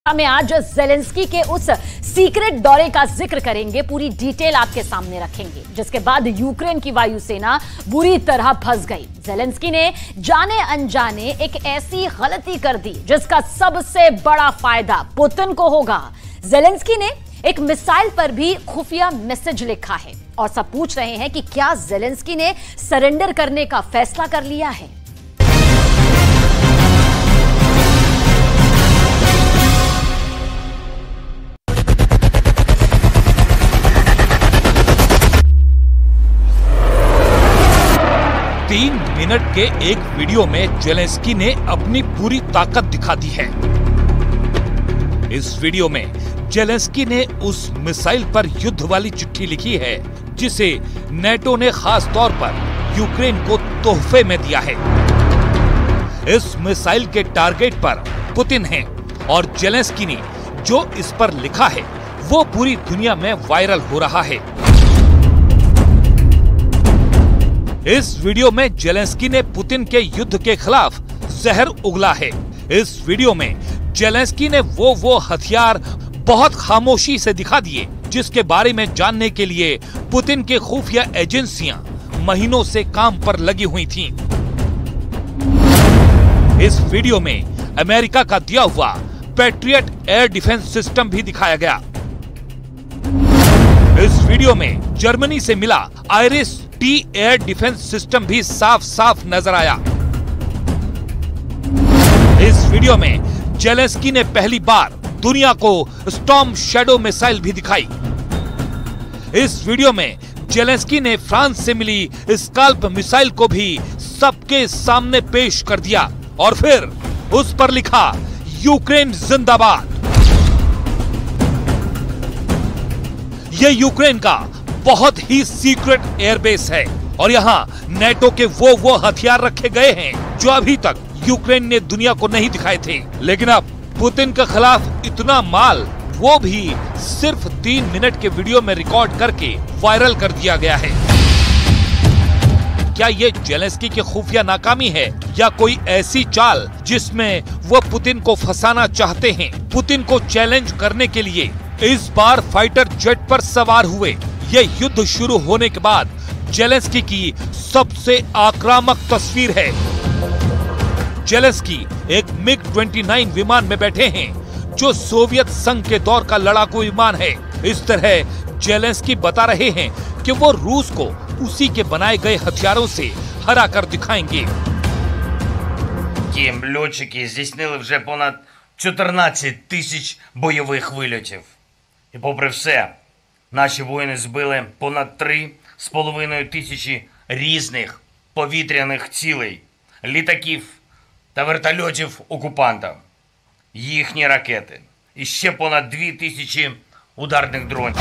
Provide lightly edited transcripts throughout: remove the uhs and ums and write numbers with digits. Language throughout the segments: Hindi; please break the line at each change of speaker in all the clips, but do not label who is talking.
में आज ज़ेलेंस्की के उस सीक्रेट दौरे का जिक्र करेंगे, पूरी डिटेल आपके सामने रखेंगे, जिसके बाद यूक्रेन की वायुसेना बुरी तरह फंस गई। ज़ेलेंस्की ने जाने अनजाने एक ऐसी गलती कर दी जिसका सबसे बड़ा फायदा पुतिन को होगा। ज़ेलेंस्की ने एक मिसाइल पर भी खुफिया मैसेज लिखा है और सब पूछ रहे हैं कि क्या ज़ेलेंस्की ने सरेंडर करने का फैसला कर लिया है।
तीन मिनट के एक वीडियो में ज़ेलेंस्की ने अपनी पूरी ताकत दिखा दी है। इस वीडियो में ज़ेलेंस्की ने उस मिसाइल पर युद्ध वाली चिट्ठी लिखी है जिसे नेटो ने खास तौर पर यूक्रेन को तोहफे में दिया है। इस मिसाइल के टारगेट पर पुतिन है और ज़ेलेंस्की ने जो इस पर लिखा है वो पूरी दुनिया में वायरल हो रहा है। इस वीडियो में ज़ेलेंस्की ने पुतिन के युद्ध के खिलाफ जहर उगला है। इस वीडियो में ज़ेलेंस्की ने वो हथियार बहुत खामोशी से दिखा दिए जिसके बारे में जानने के लिए पुतिन के खुफिया एजेंसियां महीनों से काम पर लगी हुई थीं। इस वीडियो में अमेरिका का दिया हुआ पैट्रियट एयर डिफेंस सिस्टम भी दिखाया गया। इस वीडियो में जर्मनी से मिला iris T air defence system भी साफ साफ नजर आया। इस वीडियो में ज़ेलेंस्की ने पहली बार दुनिया को स्टॉर्म शैडो मिसाइल भी दिखाई। इस वीडियो में ज़ेलेंस्की ने फ्रांस से मिली स्काल्प मिसाइल को भी सबके सामने पेश कर दिया और फिर उस पर लिखा यूक्रेन जिंदाबाद। यह यूक्रेन का बहुत ही सीक्रेट एयरबेस है और यहाँ नेटो के वो हथियार रखे गए हैं जो अभी तक यूक्रेन ने दुनिया को नहीं दिखाए थे। लेकिन अब पुतिन के खिलाफ इतना माल वो भी सिर्फ 3 मिनट के वीडियो में रिकॉर्ड करके वायरल कर दिया गया है। क्या ये ज़ेलेंस्की की खुफिया नाकामी है या कोई ऐसी चाल जिसमें वो पुतिन को फंसाना चाहते हैं? पुतिन को चैलेंज करने के लिए इस बार फाइटर जेट पर सवार हुए। यह युद्ध शुरू होने के बाद ज़ेलेंस्की की सबसे आक्रामक तस्वीर है। ज़ेलेंस्की एक मिग-29 विमान में बैठे हैं जो सोवियत संघ के दौर का लड़ाकू विमान है। इस तरह ज़ेलेंस्की बता रहे हैं कि वो रूस को उसी के बनाए गए हथियारों से हरा कर दिखाएंगे।
Льотчики здійснили вже понад 14 тисяч бойових вильотів. І попри все, наші воїни збили понад 3,5 тисячі різних повітряних цілей, літаків та вертольотів окупанта, їхні ракети і ще понад 2 тисячі ударних дронів.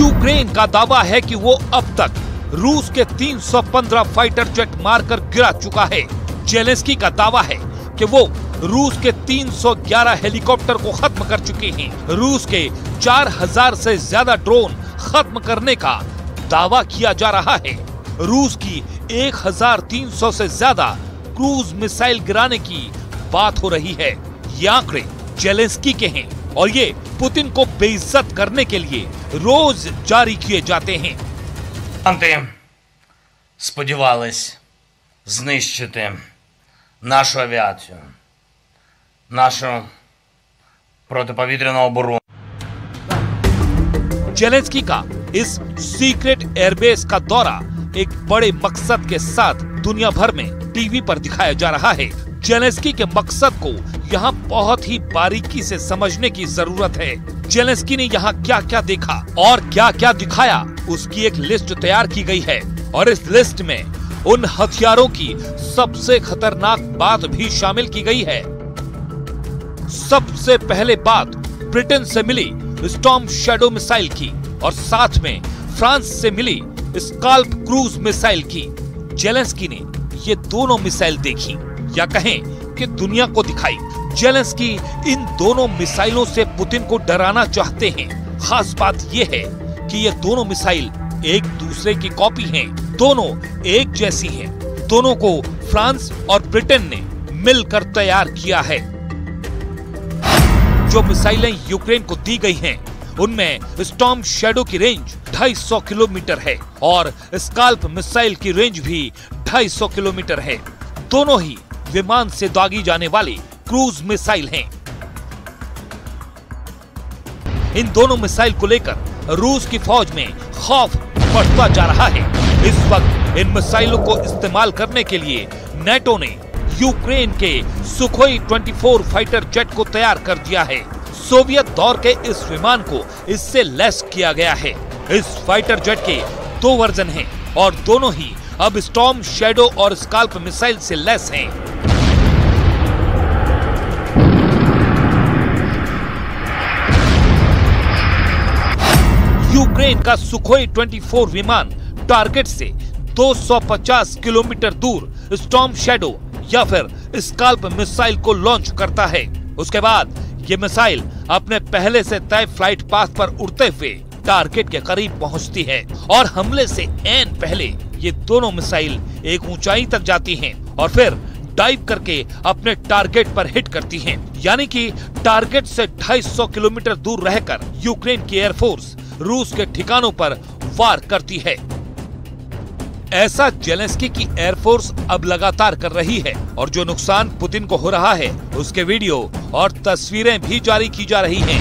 यूक्रेन का दावा है कि वो अब तक रूस के 315 फाइटर जेट मारकर गिरा चुका है। ज़ेलेंस्की का दावा है कि वो रूस के 311 हेलीकॉप्टर को खत्म कर चुके हैं। रूस के 4000 से ज्यादा ड्रोन खत्म करने का दावा किया जा रहा है। रूस की 1300 से ज्यादा क्रूज मिसाइल गिराने की बात हो रही है। ये आंकड़े ज़ेलेंस्की के हैं और ये पुतिन को बेइज्जत करने के लिए रोज जारी किए जाते हैं।
Сподівались знищити нашу авіацію, нашу протиповітряну оборону.
ज़ेलेंस्की का इस सीक्रेट एयरबेस का दौरा एक बड़े मकसद के साथ दुनिया भर में टीवी पर दिखाया जा रहा है। ज़ेलेंस्की के मकसद को यहाँ बहुत ही बारीकी से समझने की जरूरत है। ज़ेलेंस्की ने यहाँ क्या क्या देखा और क्या क्या दिखाया उसकी एक लिस्ट तैयार की गई है और इस लिस्ट में उन हथियारों की सबसे खतरनाक बात भी शामिल की गई है। सबसे पहले बात ब्रिटेन से मिली स्टॉर्म शैडो मिसाइल की और साथ में फ्रांस से मिली स्काल्प क्रूज मिसाइल की। ज़ेलेंस्की ने ये दोनों मिसाइल देखी या कहें कि दुनिया को दिखाई। ज़ेलेंस्की इन दोनों मिसाइलों से पुतिन को डराना चाहते हैं। खास बात यह है कि ये दोनों मिसाइल एक दूसरे की कॉपी हैं, दोनों एक जैसी हैं। दोनों को फ्रांस और ब्रिटेन ने मिलकर तैयार किया है। जो मिसाइलें यूक्रेन को दी गई हैं, उनमें स्टॉर्म शैडो की रेंज 250 किलोमीटर है और स्काल्प मिसाइल की रेंज भी 250 किलोमीटर है। दोनों ही विमान से दागी जाने वाली क्रूज मिसाइल हैं। इन दोनों मिसाइल को लेकर रूस की फौज में खौफ बढ़ता जा रहा है। इस वक्त इन मिसाइलों को इस्तेमाल करने के लिए नेटो ने यूक्रेन के सुखोई 24 फाइटर जेट को तैयार कर दिया है। सोवियत दौर के इस विमान को इससे लैस किया गया है। इस फाइटर जेट के 2 वर्जन हैं और दोनों ही अब स्टॉर्म शैडो और स्काल्प मिसाइल से लैस हैं। यूक्रेन का सुखोई 24 विमान टारगेट से 250 किलोमीटर दूर स्टॉर्म शैडो या फिर स्काल्प मिसाइल को लॉन्च करता है। उसके बाद ये मिसाइल अपने पहले से तय फ्लाइट पाथ पर उड़ते हुए टारगेट के करीब पहुंचती है और हमले से ऐन पहले ये दोनों मिसाइल एक ऊंचाई तक जाती हैं और फिर डाइव करके अपने टारगेट पर हिट करती हैं। यानी कि टारगेट से 250 किलोमीटर दूर रहकर यूक्रेन की एयरफोर्स रूस के ठिकानों पर वार करती है। ऐसा जेलेंस्की की एयरफोर्स अब लगातार कर रही है और जो नुकसान पुतिन को हो रहा है उसके वीडियो और तस्वीरें भी जारी की जा रही हैं।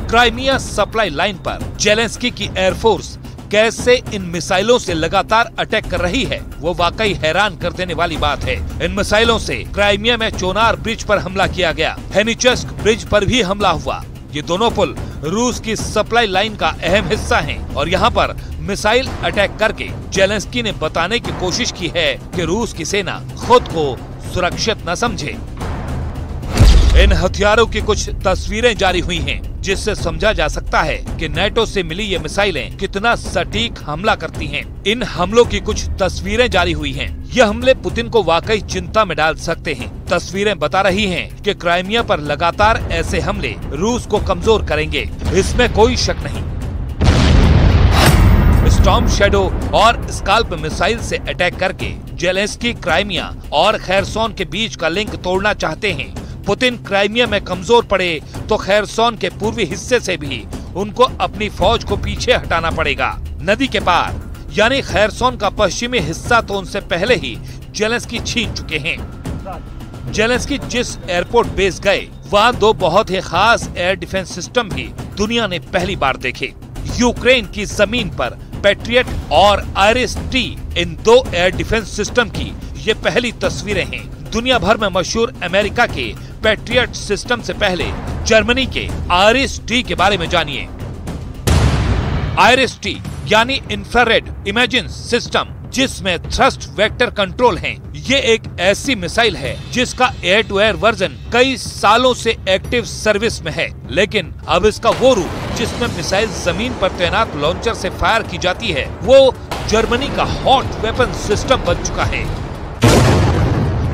क्राइमिया सप्लाई लाइन पर जेलेंस्की की एयरफोर्स कैसे इन मिसाइलों से लगातार अटैक कर रही है वो वाकई हैरान कर देने वाली बात है। इन मिसाइलों से क्राइमिया में चोनार ब्रिज पर हमला किया गया, हेनिचेस्क ब्रिज पर भी हमला हुआ। ये दोनों पुल रूस की सप्लाई लाइन का अहम हिस्सा हैं और यहाँ पर मिसाइल अटैक करके जेलेंस्की ने बताने की कोशिश की है कि रूस की सेना खुद को सुरक्षित न समझे। इन हथियारों की कुछ तस्वीरें जारी हुई हैं जिससे समझा जा सकता है कि नेटो से मिली ये मिसाइलें कितना सटीक हमला करती हैं। इन हमलों की कुछ तस्वीरें जारी हुई हैं। ये हमले पुतिन को वाकई चिंता में डाल सकते हैं। तस्वीरें बता रही हैं कि क्राइमिया पर लगातार ऐसे हमले रूस को कमजोर करेंगे, इसमें कोई शक नहीं। स्टॉर्म शैडो और स्काल्प मिसाइल से अटैक करके जेलेंस्की क्राइमिया और खैरसोन के बीच का लिंक तोड़ना चाहते हैं। पुतिन क्राइमिया में कमजोर पड़े तो खैरसोन के पूर्वी हिस्से से भी उनको अपनी फौज को पीछे हटाना पड़ेगा। नदी के पार यानी खैरसोन का पश्चिमी हिस्सा तो उनसे पहले ही जेलेंस्की छीन चुके हैं। जेलेंस्की जिस एयरपोर्ट बेस गए वहाँ 2 बहुत ही खास एयर डिफेंस सिस्टम भी दुनिया ने पहली बार देखे। यूक्रेन की जमीन पर पैट्रियट और आईरिस-T इन 2 एयर डिफेंस सिस्टम की ये पहली तस्वीरें हैं। दुनिया भर में मशहूर अमेरिका के पैट्रियट सिस्टम से पहले जर्मनी के आईरिस-T के बारे में जानिए। आईरिस-T यानी इंफ्रारेड इमेजिंग सिस्टम जिसमें थ्रस्ट वेक्टर कंट्रोल है। ये एक ऐसी मिसाइल है जिसका एयर टू एयर वर्जन कई सालों से एक्टिव सर्विस में है, लेकिन अब इसका वो रूप जिसमें मिसाइल जमीन पर तैनात लॉन्चर से फायर की जाती है वो जर्मनी का हॉट वेपन सिस्टम बन चुका है।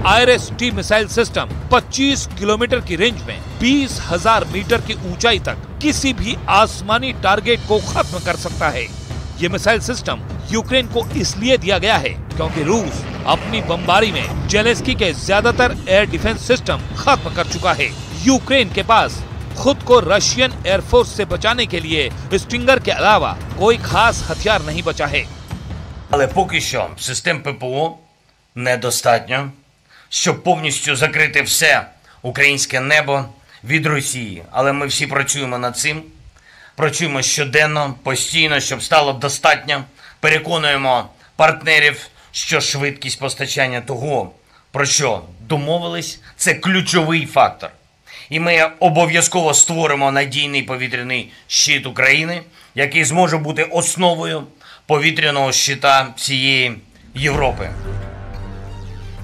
आईरिस-T मिसाइल सिस्टम 25 किलोमीटर की रेंज में 20,000 मीटर की ऊंचाई तक किसी भी आसमानी टारगेट को खत्म कर सकता है। ये मिसाइल सिस्टम यूक्रेन को इसलिए दिया गया है क्योंकि रूस अपनी बमबारी में जेलेंस्की के ज्यादातर एयर डिफेंस सिस्टम खत्म कर चुका है। यूक्रेन के पास खुद को रशियन एयरफोर्स से बचाने के लिए स्टिंगर के अलावा कोई खास हथियार नहीं बचा है।
Але поки що систем ППО недостатньо, щоб повністю закрити все українське небо від Росії. Але ми всі працюємо над цим. Працюємо щоденно, постійно, щоб стало достатньо. Переконуємо партнерів, що швидкість постачання того, про що домовились, це ключовий фактор. І ми обов'язково створимо надійний повітряний щит України, який зможе бути основою повітряного щита всієї Європи.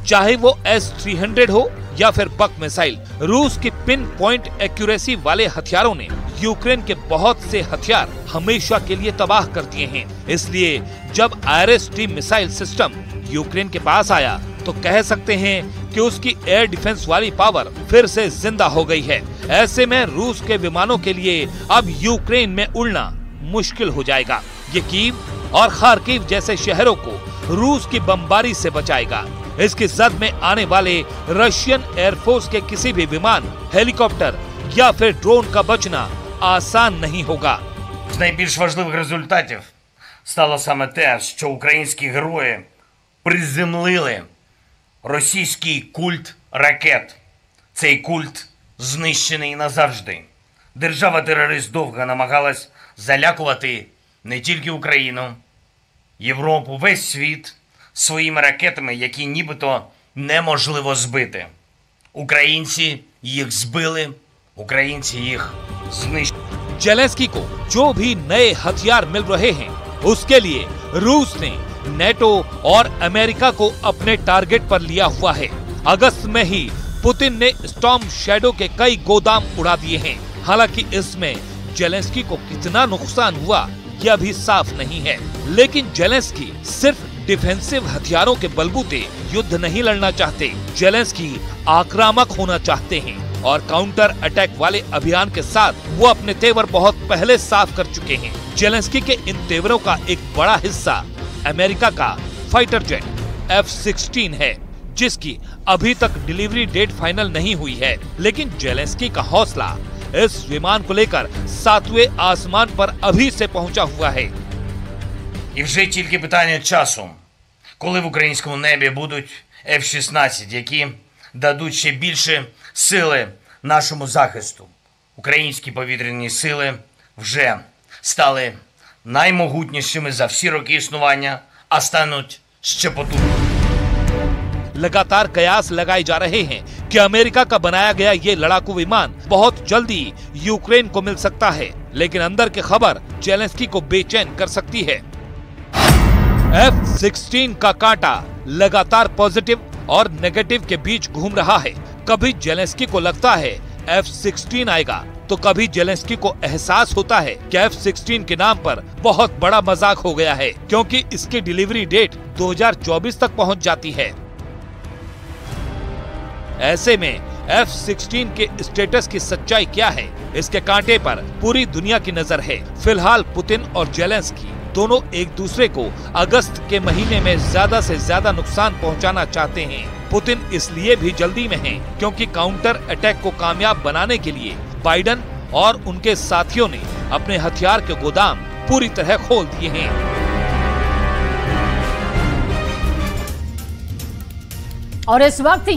चाहे वो S-300 हो या फिर बक मिसाइल, रूस की पिन पॉइंट एक्यूरेसी वाले हथियारों ने यूक्रेन के बहुत से हथियार हमेशा के लिए तबाह कर दिए हैं। इसलिए जब आईरिस-T मिसाइल सिस्टम यूक्रेन के पास आया तो कह सकते हैं कि उसकी एयर डिफेंस वाली पावर फिर से जिंदा हो गई है। ऐसे में रूस के विमानों के लिए अब यूक्रेन में उड़ना मुश्किल हो जाएगा। ये कीव और खार्किव जैसे शहरों को रूस की बमबारी से बचाएगा। इसकी जद में आने वाले रशियन एयरफोर्स के किसी भी विमान, हेलीकॉप्टर या फिर ड्रोन का बचना आसान नहीं होगा।
З найбільш важливих результатів стало саме те, що українські герої приземлили російський культ ракет. Цей культ знищений назавжди. Держава-терорист довго намагалась залякувати не тільки Україну, Європу, весь світ своїми ракетами, які нібито неможливо збити. Українці їх збили, українці їх знищили.
जेलेंस्की को जो भी नए हथियार मिल रहे हैं, उसके लिए रूस ने नेटो और अमेरिका को अपने टारगेट पर लिया हुआ है। अगस्त में ही पुतिन ने स्टॉर्म शैडो के कई गोदाम उड़ा दिए हैं। हालांकि इसमें जेलेंस्की को कितना नुकसान हुआ यह भी साफ नहीं है, लेकिन जेलेंस्की सिर्फ डिफेंसिव हथियारों के बलबूते युद्ध नहीं लड़ना चाहते। जेलेंस्की आक्रामक होना चाहते हैं और काउंटर अटैक वाले अभियान के साथ वो अपने तेवर बहुत पहले साफ कर चुके हैं। जेलेंस्की के इन तेवरों का एक बड़ा हिस्सा अमेरिका का फाइटर जेट F-16 है, जिसकी अभी तक डिलीवरी डेट फाइनल नहीं हुई है। लेकिन जेलेंस्की का हौसला इस विमान को लेकर 7वें आसमान पर अभी से पहुंचा हुआ है।
І вже тільки питання часу, коли в українському небі будуть F-16, які дадуть ще більше сили нашому захисту. Українські повітряні сили вже стали наймогутнішими за всі роки існування, а стануть ще потужнішими.
लगातार कयास लगाए जा रहे हैं कि अमेरिका का बनाया गया ये लड़ाकू विमान बहुत जल्दी यूक्रेन को मिल सकता है, लेकिन अंदर की खबर जेलेंस्की को बेचैन कर सकती है। F-16 का कांटा लगातार पॉजिटिव और नेगेटिव के बीच घूम रहा है। कभी जेलेंस्की को लगता है F-16 आएगा, तो कभी जेलेंस्की को एहसास होता है कि F-16 के नाम पर बहुत बड़ा मजाक हो गया है, क्योंकि इसकी डिलीवरी डेट 2024 तक पहुंच जाती है। ऐसे में F-16 के स्टेटस की सच्चाई क्या है, इसके कांटे पर पूरी दुनिया की नजर है। फिलहाल पुतिन और जेलेंस्की दोनों एक दूसरे को अगस्त के महीने में ज्यादा से ज्यादा नुकसान पहुंचाना चाहते हैं। पुतिन इसलिए भी जल्दी में हैं, क्योंकि काउंटर अटैक को कामयाब बनाने के लिए बाइडन और उनके साथियों ने अपने हथियार के गोदाम पूरी तरह खोल दिए हैं।
और इस वक्त